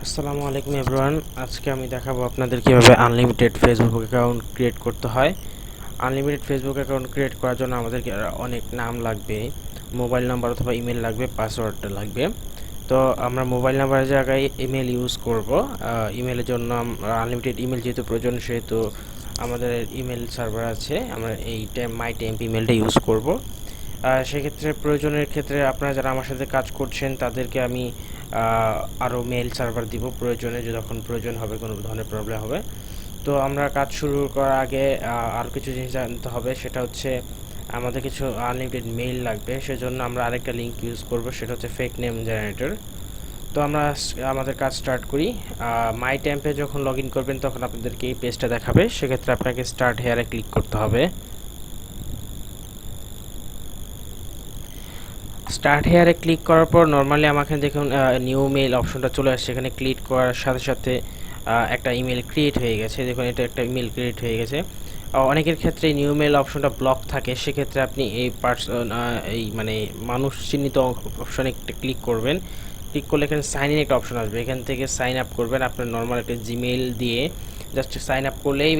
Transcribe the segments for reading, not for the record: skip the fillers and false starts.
আসসালামু আলাইকুম এভরিওয়ান। আজকে আমি দেখাবো আপনাদের কিভাবে আনলিমিটেড ফেসবুক অ্যাকাউন্ট ক্রিয়েট করতে হয়। আনলিমিটেড ফেসবুক অ্যাকাউন্ট ক্রিয়েট করার জন্য আমাদেরকে অনেক নাম লাগবে, মোবাইল নাম্বার অথবা ইমেল লাগবে, পাসওয়ার্ডটা লাগবে। তো আমরা মোবাইল নাম্বারের জায়গায় ইমেল ইউজ করব। ইমেলের জন্য আনলিমিটেড ইমেল যেহেতু প্রয়োজন, সেহেতু আমাদের ইমেল সার্ভার আছে, আমরা এই মাই টেম্প ইমেলটা ইউজ করব। সেক্ষেত্রে প্রয়োজনের ক্ষেত্রে আপনারা যারা আমার সাথে কাজ করছেন তাদেরকে আমি আরও মেল সার্ভার দিব প্রয়োজনে, যখন প্রয়োজন হবে, কোনো ধরনের প্রবলেম হবে। তো আমরা কাজ শুরু করার আগে আর কিছু জিনিস জানতে হবে, সেটা হচ্ছে আমাদের কিছু আনলিমিটেড মেইল লাগবে। সেজন্য আমরা আরেকটা লিঙ্ক ইউজ করব, সেটা হচ্ছে ফেক নেম জেনারেটর। তো আমরা আমাদের কাজ স্টার্ট করি। মাই টেম্পে যখন লগ ইন করবেন তখন আপনাদেরকে এই পেজটা দেখাবে। সেক্ষেত্রে আপনাকে স্টার্ট হেয়ারে ক্লিক করতে হবে। স্টার্ট হেয়ারে ক্লিক করার পর নর্মালি আমাকে দেখুন নিউ মেইল অপশনটা চলে আসছে। এখানে ক্লিক করার সাথে সাথে একটা ইমেল ক্রিয়েট হয়ে গেছে। দেখুন এটা একটা ইমেল ক্রিয়েট হয়ে গেছে। অনেকের ক্ষেত্রে নিউ মেইল অপশনটা ব্লক থাকে, সেক্ষেত্রে আপনি এই এই মানে মানুষ চিহ্নিত অপশনে একটা ক্লিক করবেন। ক্লিক করলে এখানে সাইন ইন একটা অপশন আসবে, এখান থেকে সাইন আপ করবেন। আপনার নর্মাল একটা জিমেইল দিয়ে জাস্ট সাইন আপ করলেই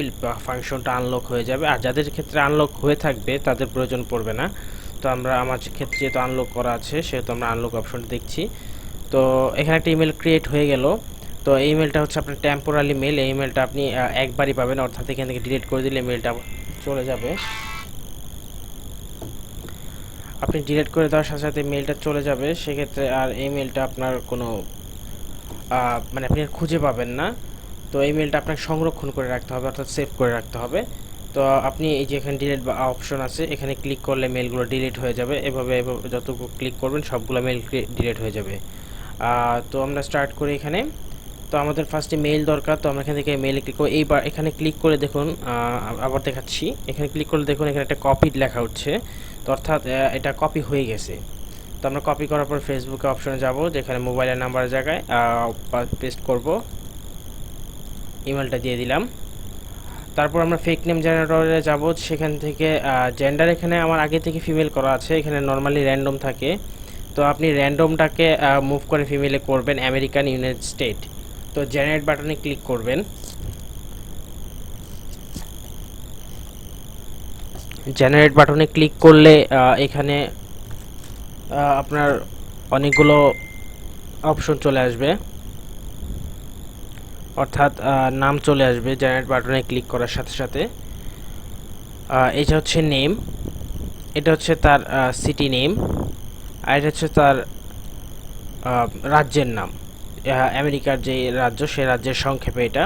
ফাংশনটা আনলক হয়ে যাবে। আর যাদের ক্ষেত্রে আনলক হয়ে থাকবে তাদের প্রয়োজন পড়বে না। তো আমরা আমার ক্ষেত্রে যেহেতু আনলক করা আছে, সেহেতু আমরা আনলক অপশনটা দেখছি। তো এখানে একটা ইমেল ক্রিয়েট হয়ে গেল। তো এই ইমেলটা হচ্ছে আপনার টেম্পোরারি মেল। এই ইমেলটা আপনি একবারই পাবেন, অর্থাৎ এখান থেকে ডিলিট করে দিলে মেলটা চলে যাবে। আপনি ডিলিট করে দেওয়ার সাথে সাথে মেলটা চলে যাবে। সেক্ষেত্রে আর এই মেলটা আপনার কোনো মানে আপনি খুঁজে পাবেন না। তো এই মেলটা আপনাকে সংরক্ষণ করে রাখতে হবে, অর্থাৎ সেভ করে রাখতে হবে। তো আপনি এই যে এখানে ডিলিট বা অপশন আছে, এখানে ক্লিক করলে মেলগুলো ডিলিট হয়ে যাবে। এভাবে যতটুকু ক্লিক করবেন সবগুলো মেল ডিলিট হয়ে যাবে। তো আমরা স্টার্ট করি এখানে। তো আমাদের ফার্স্টে মেইল দরকার, তো আমরা এখান থেকে মেইলে ক্লিক করব। এইবার এখানে ক্লিক করে দেখুন, আবার দেখাচ্ছি, এখানে ক্লিক করলে দেখুন এখানে একটা কপি লেখা হচ্ছে। তো অর্থাৎ এটা কপি হয়ে গেছে। তো আমরা কপি করার পর ফেসবুকে অপশনে যাব, যেখানে মোবাইলের নাম্বারের জায়গায় পেস্ট করব, ইমেলটা দিয়ে দিলাম। তারপর আমরা ফেক নেম জেনারেটরে যাব। সেখান থেকে জেন্ডার এখানে আমার আগে থেকে ফিমেল করা আছে, এখানে নর্মালি র্যান্ডম থাকে। তো আপনি র্যান্ডমটাকে মুভ করে ফিমেলে করবেন, আমেরিকান, ইউনাইটেড স্টেট। তো জেনারেট বাটনে ক্লিক করবেন। জেনারেট বাটনে ক্লিক করলে এখানে আপনার অনেকগুলো অপশন চলে আসবে, অর্থাৎ নাম চলে আসবে জেনারেট বাটনে ক্লিক করার সাথে সাথে। এটা হচ্ছে নেম, এটা হচ্ছে তার সিটি নেম, আর এটা হচ্ছে তার রাজ্যের নাম। আমেরিকার যে রাজ্য, সেই রাজ্যের সংক্ষেপে এটা।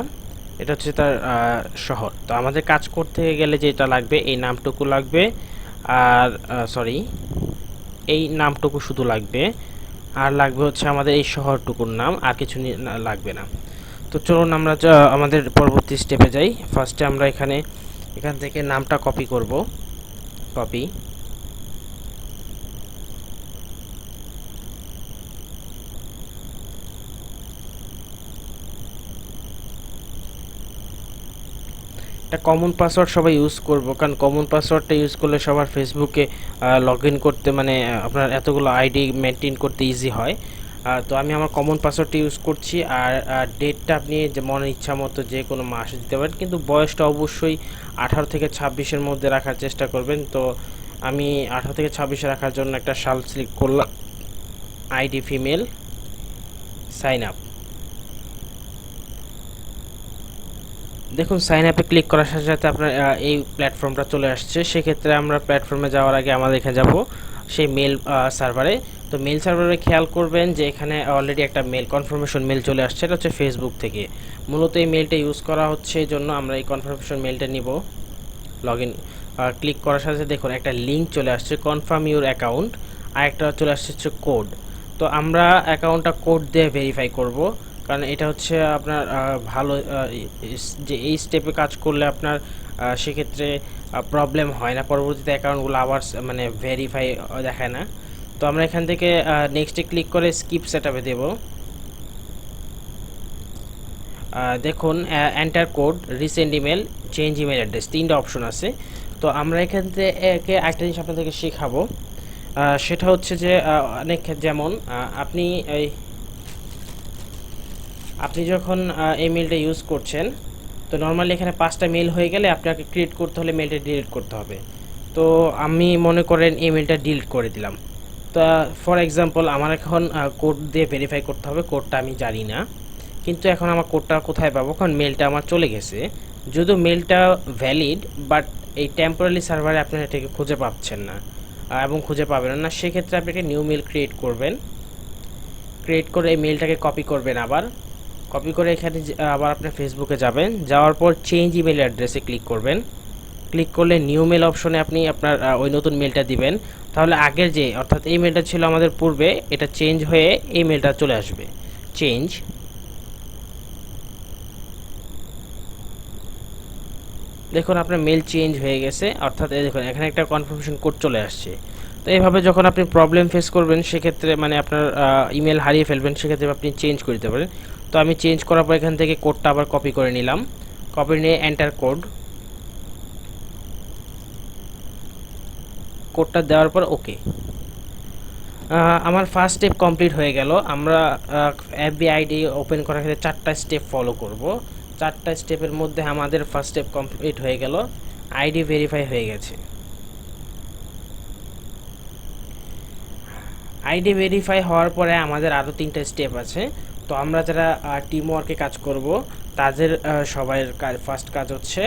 এটা হচ্ছে তার শহর। তো আমাদের কাজ করতে গেলে যেটা লাগবে, এই নামটুকু লাগবে, আর সরি, এই নামটুকু শুধু লাগবে, আর লাগবে হচ্ছে আমাদের এই শহরটুকুর নাম, আর কিছু লাগবে না। তো চলুন আমরা আমাদের পরবর্তী স্টেপে যাই। ফার্স্টে আমরা এখান থেকে নামটা কপি করব, কপি। একটা কমন পাসওয়ার্ড সবাই ইউজ করব, কারণ কমন পাসওয়ার্ডটা ইউজ করলে সবার ফেসবুকে লগ ইন করতে, মানে আপনার এতগুলো আইডি মেনটেন করতে ইজি হয়। তো আমি আমার কমন পাসওয়ার্ডটা ইউজ করছি। আর ডেটটা আপনি যে মনের ইচ্ছা মতো যে কোনো মাসে দিতে পারেন, কিন্তু বয়সটা অবশ্যই 18 থেকে 26-এর মধ্যে রাখার চেষ্টা করবেন। তো আমি 18 থেকে 26-এ রাখার জন্য একটা সাল সিলেক্ট করলাম, আইডি ফিমেল, সাইন আপ। দেখুন সাইন আপে ক্লিক করার সাথে সাথে আপনার এই প্ল্যাটফর্মটা চলে আসছে। সেক্ষেত্রে আমরা প্ল্যাটফর্মে যাওয়ার আগে আমাদের এখানে যাব সেই মেল সার্ভারে। তো মেল সার্ভারে খেয়াল করবেন যে এখানে অলরেডি একটা মেল কনফার্মেশন মেল চলে আসছে, এটা হচ্ছে ফেসবুক থেকে। মূলত এই মেলটা ইউজ করা হচ্ছে, এই জন্য আমরা এই কনফার্মেশন মেলটা নিব। লগ ইন ক্লিক করার সাথে সাথে দেখুন একটা লিঙ্ক চলে আসছে, কনফার্ম ইউর অ্যাকাউন্ট, আর একটা চলে আসছে হচ্ছে কোড। তো আমরা অ্যাকাউন্টটা কোড দিয়ে ভেরিফাই করব, কারণ এটা হচ্ছে আপনার ভালো, যে এই স্টেপে কাজ করলে আপনার সেক্ষেত্রে প্রবলেম হয় না, পরবর্তীতে অ্যাকাউন্টগুলো আবার মানে ভেরিফাই দেখায় না। তো আমরা এখান থেকে নেক্সটে ক্লিক করে স্কিপ সেটআপে দেব। দেখুন enter code, recent email, change email address, তিনটা অপশন আছে। তো আমরা এখান থেকে একটা জিনিস আপনাদেরকে শেখাবো, সেটা হচ্ছে যে অনেক যেমন আপনি এই আপনি যখন এই মেলটা ইউজ করছেন, তো নর্মালি এখানে 5টা মেল হয়ে গেলে আপনাকে ক্রিয়েট করতে হলে মেলটা ডিলিট করতে হবে। তো আমি মনে করেন এই মেলটা ডিলিট করে দিলাম। তো ফর এক্সাম্পল আমার এখন কোড দিয়ে ভেরিফাই করতে হবে, কোডটা আমি জানি না, কিন্তু এখন আমার কোডটা কোথায় পাবো, কারণ মেলটা আমার চলে গেছে। যদিও মেলটা ভ্যালিড, বাট এই টেম্পোরারি সার্ভারে আপনি এটাকে খুঁজে পাচ্ছেন না এবং খুঁজে পাবেন না। সেক্ষেত্রে আপনি একটা নিউ মেল ক্রিয়েট করবেন। ক্রিয়েট করে এই মেলটাকে কপি করবেন, আবার কপি করে এখানে আবার আপনার ফেসবুকে যাবেন, যাওয়ার পর চেঞ্জ ইমেল অ্যাড্রেসে ক্লিক করবেন। ক্লিক করলে নিউ মেল অপশনে আপনি আপনার ওই নতুন মেলটা দিবেন। তাহলে আগের যে, অর্থাৎ এই মেলটা ছিল আমাদের পূর্বে, এটা চেঞ্জ হয়ে এই মেলটা চলে আসবে। চেঞ্জ, দেখুন আপনার মেল চেঞ্জ হয়ে গেছে, অর্থাৎ এই দেখুন এখানে একটা কনফার্মেশন কোড চলে আসছে। তো এইভাবে যখন আপনি প্রবলেম ফেস করবেন, সেক্ষেত্রে মানে আপনার ইমেল হারিয়ে ফেলবেন, সেক্ষেত্রে আপনি চেঞ্জ করে দিতে পারেন। তো আমি চেঞ্জ করার পর এখান থেকে কোডটা আবার কপি করে নিলাম। কপি নিয়ে এন্টার কোডটা দেওয়ার পর ওকে। আমার ফার্স্ট স্টেপ কমপ্লিট হয়ে গেল। আমরা এফবি আইডি ওপেন করার ক্ষেত্রে 4টা স্টেপ ফলো করব। 4টা স্টেপের মধ্যে আমাদের ফার্স্ট স্টেপ কমপ্লিট হয়ে গেল, আইডি ভেরিফাই হয়ে গেছে। আইডি ভেরিফাই হওয়ার পরে আমাদের আরও 3টা স্টেপ আছে। তো আমরা যারা টিম ওয়ার্কে কাজ করব, তাদের সবাইয়ের ফার্স্ট কাজ হচ্ছে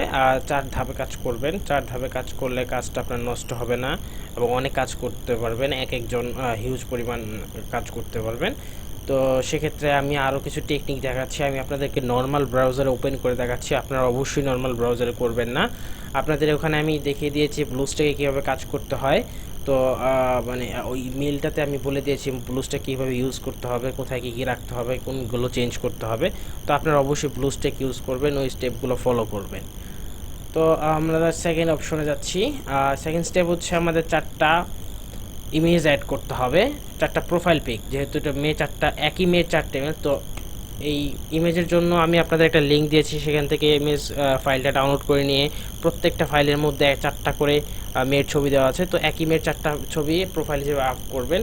4 ধাপে কাজ করবেন। 4 ধাপে কাজ করলে কাজটা আপনার নষ্ট হবে না এবং অনেক কাজ করতে পারবেন, এক একজন হিউজ পরিমাণ কাজ করতে পারবেন। তো সেক্ষেত্রে আমি আরও কিছু টেকনিক দেখাচ্ছি। আমি আপনাদেরকে নর্মাল ব্রাউজারে ওপেন করে দেখাচ্ছি, আপনারা অবশ্যই নর্মাল ব্রাউজারে করবেন না। আপনাদের ওখানে আমি দেখিয়ে দিয়েছি ব্লুস্ট্যাকে কীভাবে কাজ করতে হয়। তো মানে ওই মেলটাতে আমি বলে দিয়েছি ব্লুস্ট্যাক কীভাবে ইউজ করতে হবে, কোথায় কী কী রাখতে হবে, কোনগুলো চেঞ্জ করতে হবে। তো আপনারা অবশ্যই ব্লুস্ট্যাক ইউজ করবেন, ওই স্টেপগুলো ফলো করবেন। তো আমরা সেকেন্ড অপশনে যাচ্ছি। সেকেন্ড স্টেপ হচ্ছে আমাদের 4টা ইমেজ অ্যাড করতে হবে, 4টা প্রোফাইল পিক। যেহেতু এটা একই মেয়ের 4টে ইমেজ, তো এই ইমেজের জন্য আমি আপনাদের একটা লিঙ্ক দিয়েছি, সেখান থেকে ইমেজ ফাইলটা ডাউনলোড করে নিয়ে প্রত্যেকটা ফাইলের মধ্যে 4টা করে মেয়ের ছবি দেওয়া আছে। তো একই মেয়ের 4টা ছবি প্রোফাইল হিসেবে আপ করবেন।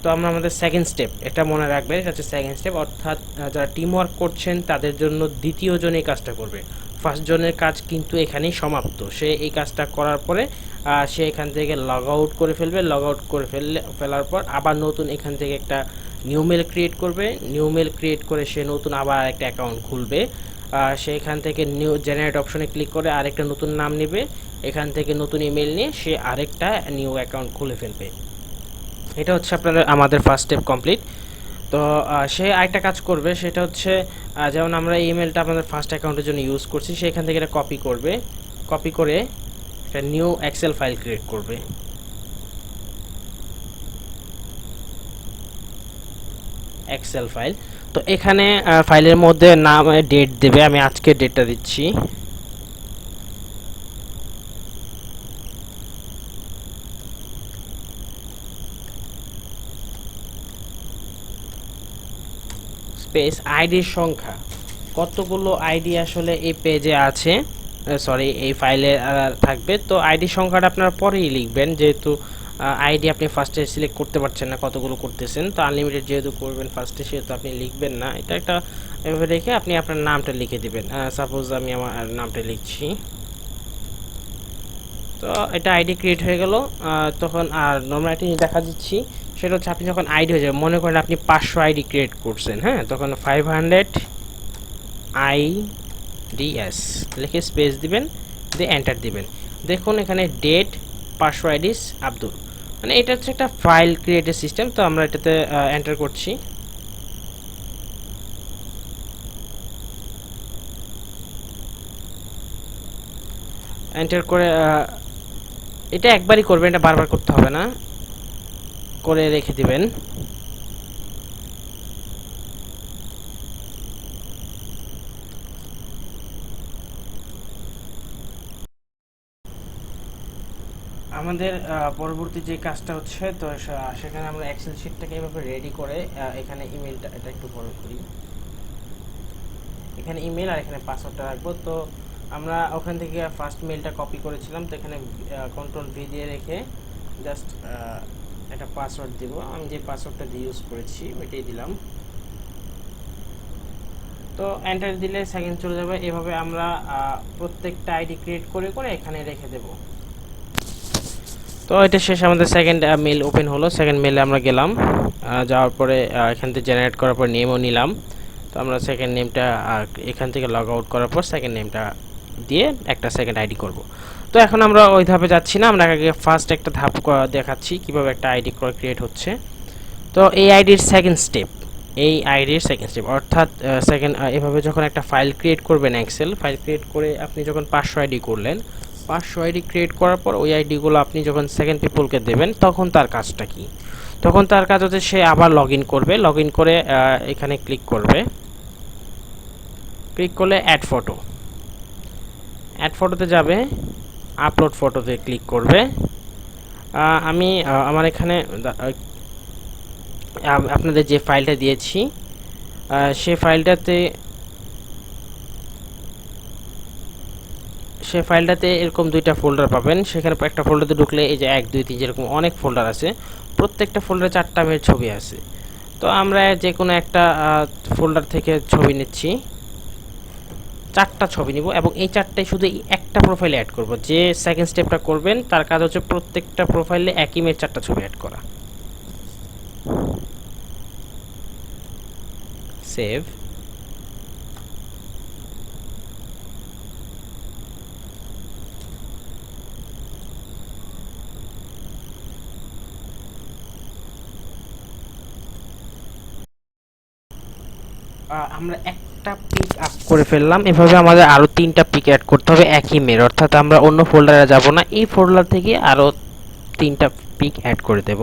তো আমরা আমাদের সেকেন্ড স্টেপ, এটা মনে রাখবেন, এটা হচ্ছে সেকেন্ড স্টেপ, অর্থাৎ যারা টিম ওয়ার্ক করছেন তাদের জন্য দ্বিতীয় জন এই কাজটা করবে। ফার্স্ট জনের কাজ কিন্তু এখানেই সমাপ্ত। সে এই কাজটা করার পরে সে এখান থেকে লগ আউট করে ফেলবে। লগ আউট করে ফেলার পর আবার নতুন এখান থেকে একটা নিউ মেল ক্রিয়েট করবে। নিউ মেল ক্রিয়েট করে সে নতুন আবার একটা অ্যাকাউন্ট খুলবে। সে এখান থেকে নিউ জেনারেট অপশনে ক্লিক করে আরেকটা নতুন নাম নেবে, এখান থেকে নতুন ইমেল নিয়ে সে আরেকটা নিউ অ্যাকাউন্ট খুলে ফেলবে। এটা হচ্ছে আমাদের ফার্স্ট স্টেপ কমপ্লিট। তো সে আরেকটা কাজ করবে, সেটা হচ্ছে যেমন আমরা এই ইমেলটা আমাদের ফার্স্ট অ্যাকাউন্টের জন্য ইউজ করছি, সেখান থেকে এটা কপি করবে। কপি করে একটা নিউ এক্সেল ফাইল ক্রিয়েট করবে। এক্সেল ফাইল, তো এখানে ফাইলের মধ্যে নাম ডেট দেবে। আমি আজকের ডেটটা দিচ্ছি। স্পেস আইডির সংখ্যা, কতগুলো আইডি আসলে এই পেজে আছে, সরি এই ফাইলে থাকবে। তো আইডি সংখ্যাটা আপনারা পরেই লিখবেন, যেহেতু আইডি আপনি ফার্স্টে সিলেক্ট করতে পারছেন না কতগুলো করতেছেন। তো আনলিমিটেড যেহেতু করবেন ফার্স্টে, সেহেতু আপনি লিখবেন না। এটা একটা এভাবে রেখে আপনি আপনার নামটা লিখে দিবেন। সাপোজ আমি আমার নামটা লিখছি। তো এটা আইডি ক্রিয়েট হয়ে গেল। তখন আর নর্মাল একটা জিনিস দেখা দিচ্ছি, সেটা হচ্ছে আপনি যখন আইডি হয়ে যাবে, মনে করেন আপনি 500 আইডি ক্রিয়েট করছেন, হ্যাঁ, তখন 500 IDS লিখে স্পেস দিবেন, দিয়ে এন্টার দিবেন। দেখুন এখানে ডেট 500 আইডিস আব্দুল, মানে এটা হচ্ছে একটা ফাইল ক্রিয়েটের সিস্টেম। তো আমরা এটাতে এন্টার করছি। এন্টার করে এটা একবারই করবেন, এটা বারবার করতে হবে না, করে রেখে দিবেন। আমাদের পরবর্তী যে কাজটা হচ্ছে, তো সেখানে আমরা এক্সেল শিটটাকে এভাবে রেডি করে এখানে ইমেলটা, এটা একটু বড় করি, এখানে ইমেল আর এখানে পাসওয়ার্ডটা রাখবো। তো আমরা ওখান থেকে ফার্স্ট মেলটা কপি করেছিলাম, তো এখানে কন্ট্রোল ভি দিয়ে রেখে জাস্ট একটা পাসওয়ার্ড দিব। আমি যে পাসওয়ার্ডটা দিয়ে ইউজ করেছি ওইটাই দিলাম। তো এন্টার দিলে সেকেন্ড চলে যাবে। এভাবে আমরা প্রত্যেকটা আইডি ক্রিয়েট করে করে এখানে রেখে দেব। তো এটা শেষ, আমাদের সেকেন্ড মেল ওপেন হলো। সেকেন্ড মেলে আমরা গেলাম, যাওয়ার পরে এখান থেকে জেনারেট করার পর নেমও নিলাম। তো আমরা সেকেন্ড নেমটা এখান থেকে লগ আউট করার পর সেকেন্ড নেমটা দিয়ে একটা সেকেন্ড আইডি করব। তো এখন আমরা ওই ধাপে যাচ্ছি না, আমরা আগে ফার্স্ট একটা ধাপ দেখাচ্ছি কিভাবে একটা আইডি ক্রিয়েট হচ্ছে। তো এই আইডির সেকেন্ড স্টেপ, অর্থাৎ সেকেন্ড এভাবে যখন একটা ফাইল ক্রিয়েট করবেন, এক্সেল ফাইল ক্রিয়েট করে আপনি যখন 500 আইডি করলেন, 500 আইডি ক্রিয়েট করার পর ওই আইডিগুলো আপনি যখন সেকেন্ড পিপলকে দেবেন, তখন তার কাজটা কি? তখন তার কাজ হচ্ছে সে আবার লগ ইন করবে, লগ ইন করে এখানে ক্লিক করবে, ক্লিক করলে অ্যাড ফটোতে যাবে, আপলোড ফটোতে ক্লিক করবে। আমি আমার এখানে আপনাদের যে ফাইলটা দিয়েছি সেই ফাইলটাতে এরকম দুইটা ফোল্ডার পাবেন। সেখানে একটা ফোল্ডারে ঢুকলে এই যে 1 2 3 যেরকম অনেক ফোল্ডার আছে, প্রত্যেকটা ফোল্ডারে 4টা মেয়ের ছবি আছে। তো আমরা যে কোনো একটা ফোল্ডার থেকে ছবি নিচ্ছি, 4টা ছবি নিব এবং এই 4টাই শুধু একটা প্রোফাইলে অ্যাড করব। যে সেকেন্ড স্টেপটা করবেন তার কাজ হচ্ছে প্রত্যেকটা প্রোফাইলে একই মেয়ের 4টা ছবি অ্যাড করা। সেভ। আমরা একটা পিক আপ করে ফেললাম। এভাবে আমাদের আরো 3টা পিক অ্যাড করতে হবে একই মেয়ের, অর্থাৎ আমরা অন্য ফোল্ডারে যাব না, এই ফোল্ডার থেকে আরো 3টা পিক অ্যাড করে দেব।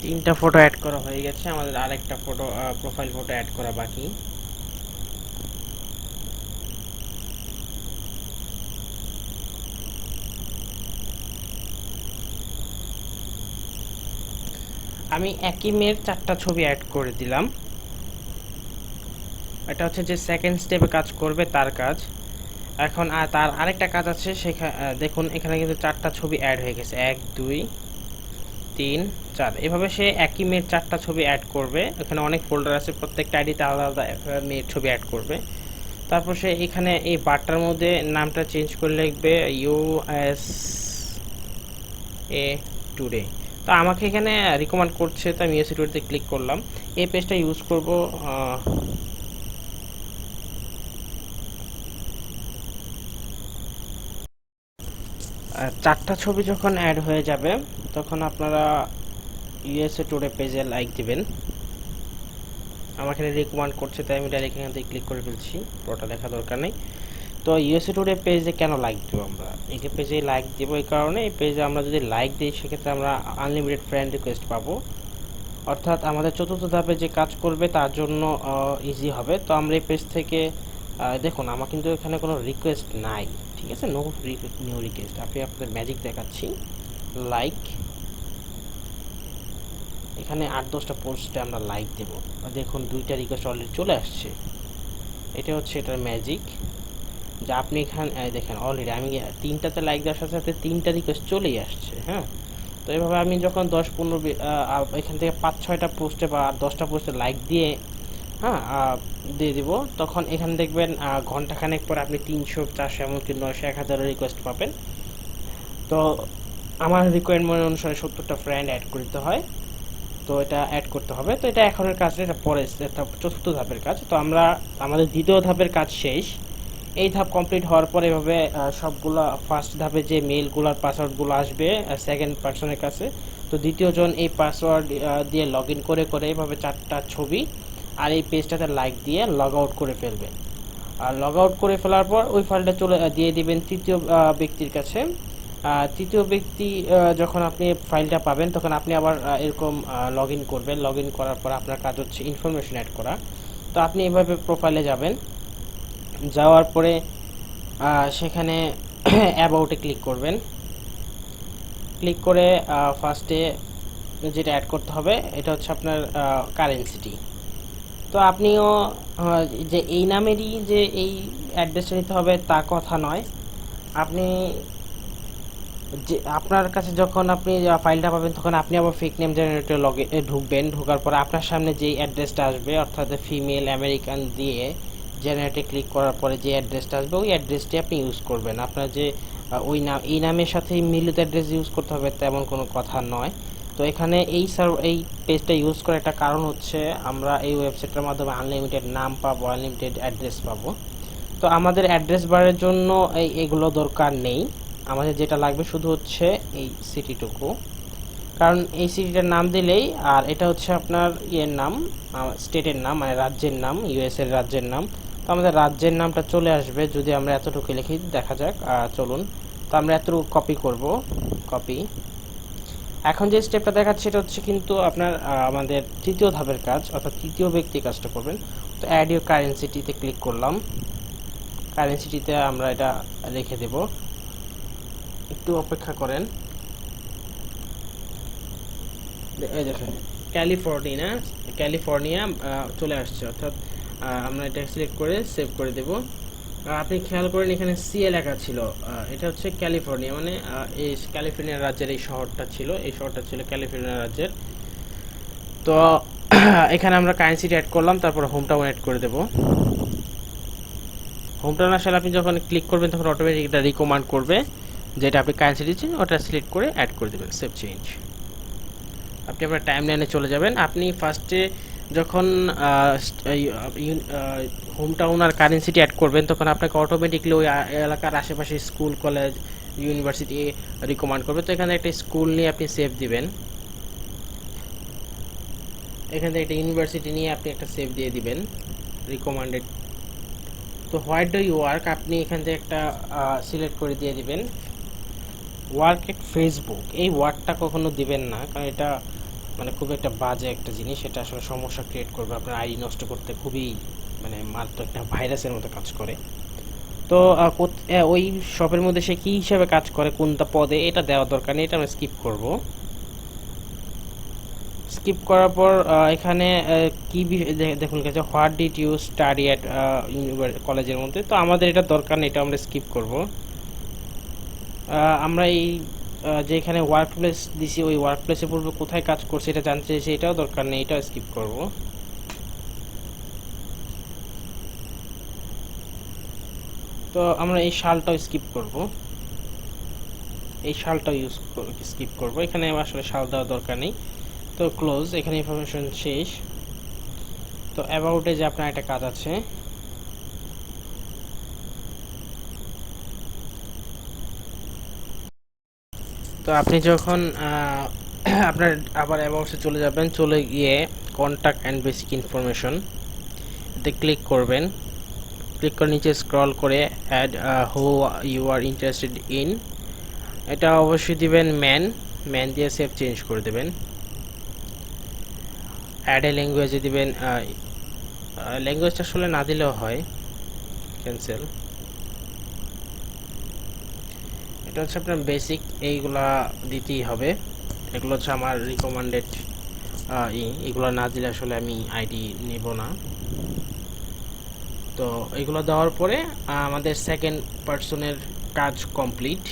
তিনটা ফটো অ্যাড করা হয়ে গেছে, আমাদের আরেকটা ফটো প্রোফাইল ফটো অ্যাড করা বাকি। আমি একই মেয়ের 4টা ছবি অ্যাড করে দিলাম। এটা হচ্ছে যে সেকেন্ড স্টেপে কাজ করবে তার কাজ। এখন তার আরেকটা কাজ আছে, সেখানে দেখুন এখানে কিন্তু 4টা ছবি অ্যাড হয়ে গেছে, 1 2 3 4। এভাবে সে একই মেয়ের 4টা ছবি অ্যাড করবে। এখানে অনেক ফোল্ডার আছে, প্রত্যেকটা আইডিতে আলাদা আলাদা মেয়ের ছবি অ্যাড করবে। তারপর সে এখানে এই বারটার মধ্যে নামটা চেঞ্জ করে লিখবে USA টুডে। তো আমাকে এখানে রিকমেন্ড করছে, তো আমি USA টুডেতে ক্লিক করলাম। এই পেজটা ইউজ করব। 4টা ছবি যখন অ্যাড হয়ে যাবে তখন আপনারা USA টুডে পেজে লাইক দিবেন। আমার এখানে রিকমেন্ড করছে, তাই আমি ডাইরেক্ট এখান থেকে ক্লিক করে ফেলছি, পুরোটা দেখা দরকার নেই। তো USA টুডে পেজে কেন লাইক দেবো আমরা? এই পেজে লাইক দেবো এই কারণে, এই পেজে আমরা যদি লাইক দিই সেক্ষেত্রে আমরা আনলিমিটেড ফ্রেন্ড রিকোয়েস্ট পাবো, অর্থাৎ আমাদের চতুর্থ ধাপে যে কাজ করবে তার জন্য ইজি হবে। তো আমরা এই পেজ থেকে দেখুন আমার কিন্তু এখানে কোনো রিকোয়েস্ট নাই, ঠিক আছে, নিউ রিকোয়েস্ট। আমি আপনাদের ম্যাজিক দেখাচ্ছি, লাইক এখানে 8-10টা পোস্টে আমরা লাইক দেব, দেখুন 2টা রিকোয়েস্ট অলরেডি চলে আসছে। এটা হচ্ছে এটার ম্যাজিক, যা আপনি এখানে দেখেন অলরেডি আমি 3টাতে লাইক দেওয়ার সাথে সাথে 3টা রিকোয়েস্ট চলেই আসছে। হ্যাঁ, তো এইভাবে আমি যখন 10-15 এখান থেকে 5-6টা পোস্টে বা 10টা পোস্টে লাইক দিয়ে দিয়ে দিব, তখন এখানে দেখবেন ঘন্টাখানেক পর আপনি 300 400 এমনকি 900 1000 রিকোয়েস্ট পাবেন। তো আমার রিকোয়ারমেন্ট অনুসারে 70টা ফ্রেন্ড অ্যাড করতে হয়, তো এটা অ্যাড করতে হবে। তো এটা এখনের কাজ, এটা পরে চতুর্থ ধাপের কাজ। তো আমরা আমাদের দ্বিতীয় ধাপের কাজ শেষ। এই ধাপ কমপ্লিট হওয়ার পর এভাবে সবগুলো ফার্স্ট ধাপে যে মেইলগুলোর পাসওয়ার্ডগুলো আসবে সেকেন্ড পার্সনের কাছে, তো দ্বিতীয় জন এই পাসওয়ার্ড দিয়ে লগ ইন করে করে এভাবে 4টা ছবি আর এই পেজটাতে লাইক দিয়ে লগ আউট করে ফেলবেন। আর লগ আউট করে ফেলার পর ওই ফাইলটা দিয়ে দিবেন তৃতীয় ব্যক্তির কাছে। তৃতীয় ব্যক্তি যখন আপনি ফাইলটা পাবেন তখন আপনি আবার এরকম লগ ইন করবেন। লগ ইন করার পর আপনার কাজ হচ্ছে ইনফরমেশন অ্যাড করা। তো আপনি এভাবে প্রোফাইলে যাবেন, যাওয়ার পরে সেখানে অ্যাবাউটে ক্লিক করবেন। ক্লিক করে ফার্স্টে যেটা অ্যাড করতে হবে এটা হচ্ছে আপনার কারেন্সিটি। তো আপনিও যে এই নামেরই যে এই অ্যাড্রেসটা নিতে হবে তা কথা নয়। আপনি যে আপনার কাছে যখন আপনি ফাইলটা পাবেন তখন আপনি আবার ফেক নেম জেনারেটর লগে ঢুকবেন। ঢোকার পর আপনার সামনে যেই অ্যাড্রেসটা আসবে অর্থাৎ ফিমেল আমেরিকান দিয়ে জেনারেটে ক্লিক করার পরে যে অ্যাড্রেসটা আসবে ওই অ্যাড্রেসটি আপনি ইউজ করবেন। আপনার যে ওই নাম এই নামের সাথে মিলিত অ্যাড্রেস ইউজ করতে হবে তেমন কোনো কথা নয়। তো এখানে এই পেজটা ইউজ করার একটা কারণ হচ্ছে আমরা এই ওয়েবসাইটের মাধ্যমে আনলিমিটেড নাম পাবো, আনলিমিটেড অ্যাড্রেস পাবো। তো আমাদের অ্যাড্রেস বারের জন্য এগুলো দরকার নেই। আমাদের যেটা লাগবে শুধু হচ্ছে এই সিটিটুকু, কারণ এই সিটিটার নাম দিলেই, আর এটা হচ্ছে আপনার ইয়ের নাম, স্টেটের নাম, মানে রাজ্যের নাম, ইউএস এর রাজ্যের নাম। তো আমাদের রাজ্যের নামটা চলে আসবে যদি আমরা এতটুকু লিখি। দেখা যাক, চলুন। তো আমরা এতটুকু কপি করব, কপি। এখন যে স্টেপটা দেখাচ্ছে সেটা হচ্ছে কিন্তু আপনার আমাদের তৃতীয় ধাপের কাজ, অর্থাৎ তৃতীয় ব্যক্তি কাজটা করবেন। তো অ্যাড ইউর কারেন্সিটিতে ক্লিক করলাম। কারেন্সিটিতে আমরা এটা রেখে দেব, একটু অপেক্ষা করেন। এই দেখেন ক্যালিফোর্নিয়া চলে আসছে, অর্থাৎ আমরা এটা সিলেক্ট করে সেভ করে দেব। আপনি খেয়াল করেন এখানে সিএ লেখা ছিল, এটা হচ্ছে ক্যালিফোর্নিয়া, মানে এই ক্যালিফোর্নিয়া রাজ্যের এই শহরটা ছিল, ক্যালিফোর্নিয়া রাজ্যের। তো এখানে আমরা কারেন্সিটি অ্যাড করলাম, তারপর হোম টাউন অ্যাড করে দেব। হোম টাউন আসলে আপনি যখন ক্লিক করবেন তখন অটোমেটিক এটা রিকমান্ড করবে যেটা আপনি কারেন্সি দিচ্ছেন, ওটা সিলেক্ট করে অ্যাড করে দেবেন, সেভ চেঞ্জ। আপনি আপনার টাইম লাইনে চলে যাবেন। আপনি ফার্স্টে যখন হোম টাউন আর কারেন্সিটি অ্যাড করবেন তখন আপনাকে অটোমেটিকলি ওই এলাকার আশেপাশে স্কুল, কলেজ, ইউনিভার্সিটি রিকমান্ড করবে। তো এখানে একটা স্কুল নিয়ে আপনি সেভ দিবেন, এখান থেকে একটা ইউনিভার্সিটি নিয়ে আপনি একটা সেভ দিয়ে দিবেন, রিকমান্ডেড। তো হোয়াট ডু ইউ ওয়ার্ক আপনি এখান থেকে একটা সিলেক্ট করে দিয়ে দিবেন। ওয়ার্ক এট ফেসবুক, এই ওয়ার্ডটা কখনো দিবেন না, কারণ এটা মানে খুব একটা বাজে একটা জিনিস। এটা আসলে সমস্যা ক্রিয়েট করবে, আপনার আইডি নষ্ট করতে খুবই মানে মারাত্মক একটা ভাইরাসের মতো কাজ করে। তো ওই শপের মধ্যে সে কি হিসাবে কাজ করে, কোনটা পদে, এটা দেওয়া দরকার নেই, এটা আমরা স্কিপ করব। স্কিপ করার পর এখানে কি দেখুন কাছে what did you study at কলেজের মধ্যে। তো আমাদের এটা দরকার নেই, এটা আমরা স্কিপ করব। আমরা এই যে এখানে ওয়ার্ক প্লেস দিছি ওই ওয়ার্ক প্লেসে পূর্বে কোথায় কাজ করছে এটা জানতে চাইছি, এটাও দরকার নেই, এটাও স্কিপ করব। তো আমরা এই শালটাও স্কিপ করব, এই শালটাও স্কিপ করব। এখানে আসলে শাল দেওয়ার দরকার নেই। তো ক্লোজ, এখানে ইনফরমেশন শেষ। তো অ্যাবাউটে যে আপনার একটা কাজ আছে, তো আপনি যখন আপনার আবার অ্যাবাউটসে চলে যাবেন, চলে গিয়ে কন্ট্যাক্ট অ্যান্ড বেসিক ইনফরমেশন এতে ক্লিক করবেন। ক্লিক করে নিচে স্ক্রল করে add who you are interested in, এটা অবশ্যই দিবেন ম্যান দিয়ে সেভ চেঞ্জ করে দেবেন। অ্যাড এ ল্যাঙ্গুয়েজে দিবেন, ল্যাঙ্গুয়েজটা আসলে না দিলেও হয়, ক্যান্সেল। এটা হচ্ছে আপনার বেসিক, এইগুলা দিতেই হবে। এগুলো হচ্ছে আমার রিকমেন্ডেড, এগুলো না দিলে আসলে আমি আইডি নেব না। তো এগুলো দেওয়ার পরে আমাদের সেকেন্ড পার্সনের কাজ কমপ্লিট,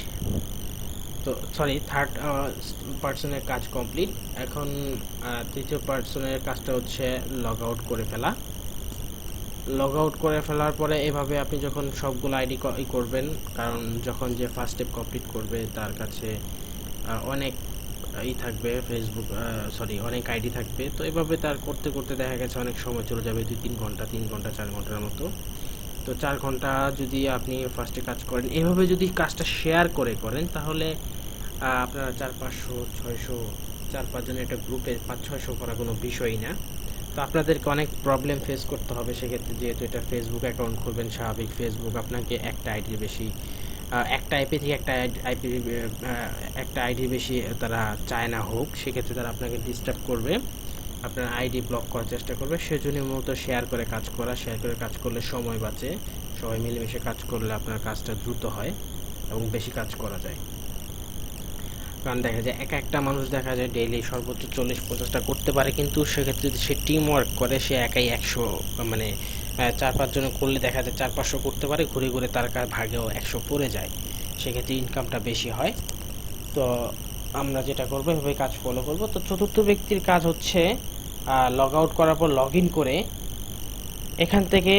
তো সরি থার্ড পার্সনের কাজ কমপ্লিট। এখন তৃতীয় পার্সনের কাজটা হচ্ছে লগ আউট করে ফেলা। লগ আউট করে ফেলার পরে এভাবে আপনি যখন সবগুলো আইডি করবেন, কারণ যখন যে ফার্স্ট স্টেপ কমপ্লিট করবে তার কাছে অনেক থাকবে, ফেসবুক অনেক আইডি থাকবে। তো এভাবে তার করতে করতে দেখা গেছে অনেক সময় চলে যাবে, 2-3 ঘন্টা, 3 ঘন্টা, 4 ঘন্টার মতো। তো 4 ঘন্টা যদি আপনি ফার্স্টে কাজ করেন, এভাবে যদি কাজটা শেয়ার করেন তাহলে আপনারা 400-500-600, 4-5 জনের একটা গ্রুপে 500-600 করা কোনো বিষয়ই না। তো আপনাদেরকে অনেক প্রবলেম ফেস করতে হবে সেক্ষেত্রে, যেহেতু এটা ফেসবুক অ্যাকাউন্ট খুলবেন, স্বাভাবিক ফেসবুক আপনাকে একটা আইডির বেশি একটা আইপি থেকে একটা আইডির বেশি তারা চায় না হোক, সেক্ষেত্রে তারা আপনাকে ডিস্টার্ব করবে, আপনার আইডি ব্লক করার চেষ্টা করবে। সেজন্য মূলত শেয়ার করে কাজ করলে সময় বাঁচে, সবাই মিলেমিশে কাজ করলে আপনার কাজটা দ্রুত হয় এবং বেশি কাজ করা যায়। কারণ দেখা যায় একটা মানুষ দেখা যায় ডেইলি সর্বোচ্চ 40-50টা করতে পারে, কিন্তু সেক্ষেত্রে যদি সে টিম ওয়ার্ক করে, সে একাই 100 মানে 4-5 জন করলে দেখা যায় 400-500 করতে পারে, ঘুরে ঘুরে তার ভাগেও 100 পড়ে যায়, সেক্ষেত্রে ইনকামটা বেশি হয়। তো আমরা যেটা করবো এভাবে কাজ ফলো করব। তো চতুর্থ ব্যক্তির কাজ হচ্ছে লগ আউট করার পর লগ ইন করে এখান থেকে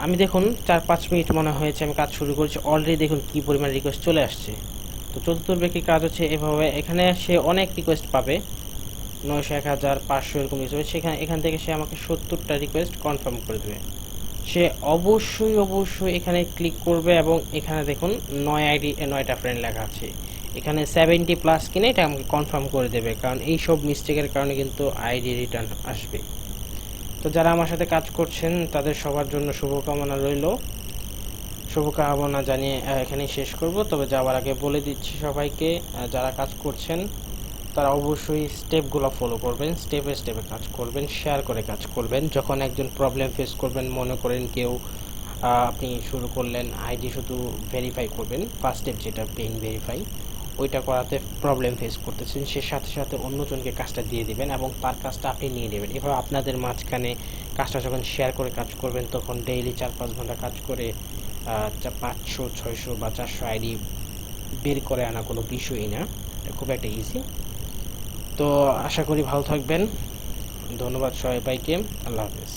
আমি দেখুন 4-5 মিনিট মনে হয়েছে আমি কাজ শুরু করেছি, অলরেডি দেখুন কি পরিমাণ রিকোয়েস্ট চলে আসছে। তো চতুর্থ ব্যক্তির কাজ হচ্ছে এভাবে, এখানে সে অনেক রিকোয়েস্ট পাবে, 900, 1000, 500 এরকম রিকোয়েস্ট, এখান থেকে সে আমাকে 70টা রিকোয়েস্ট কনফার্ম করে দেবে। সে অবশ্যই এখানে ক্লিক করবে এবং এখানে দেখুন 9টা ফ্রেন্ড লেখা আছে, এখানে 70+ কিনে এটা আমাকে কনফার্ম করে দেবে, কারণ এই সব মিস্টেকের কারণে কিন্তু আইডি রিটার্ন আসবে। তো যারা আমার সাথে কাজ করছেন তাদের সবার জন্য শুভকামনা রইল। শুভকামনা জানিয়ে এখানেই শেষ করব। তবে যাওয়ার আগে বলে দিচ্ছি সবাইকে, যারা কাজ করছেন তারা অবশ্যই স্টেপগুলো ফলো করবেন, স্টেপে কাজ করবেন, শেয়ার করে কাজ করবেন। যখন একজন প্রবলেম ফেস করবেন, মনে করেন কেউ আপনি শুরু করলেন আইডি শুধু ভেরিফাই করবেন, ফার্স্ট স্টেপ যেটা পেইন ভেরিফাই, ওইটা করাতে প্রবলেম ফেস করতেছেন, সে সাথে অন্যজনকে কাজটা দিয়ে দিবেন এবং তার কাজটা আপনি নিয়ে নেবেন। এভাবে আপনাদের মাঝখানে কাজটা যখন শেয়ার করে কাজ করবেন, তখন ডেইলি 4-5 ঘন্টা কাজ করে 500, 600 বা 400 আইডি বের করে আনা কোনো বিষয়ই না, খুব একটা ইজি। তো আশা করি ভালো থাকবেন। ধন্যবাদ সবাইকে, আল্লাহ হাফেজ।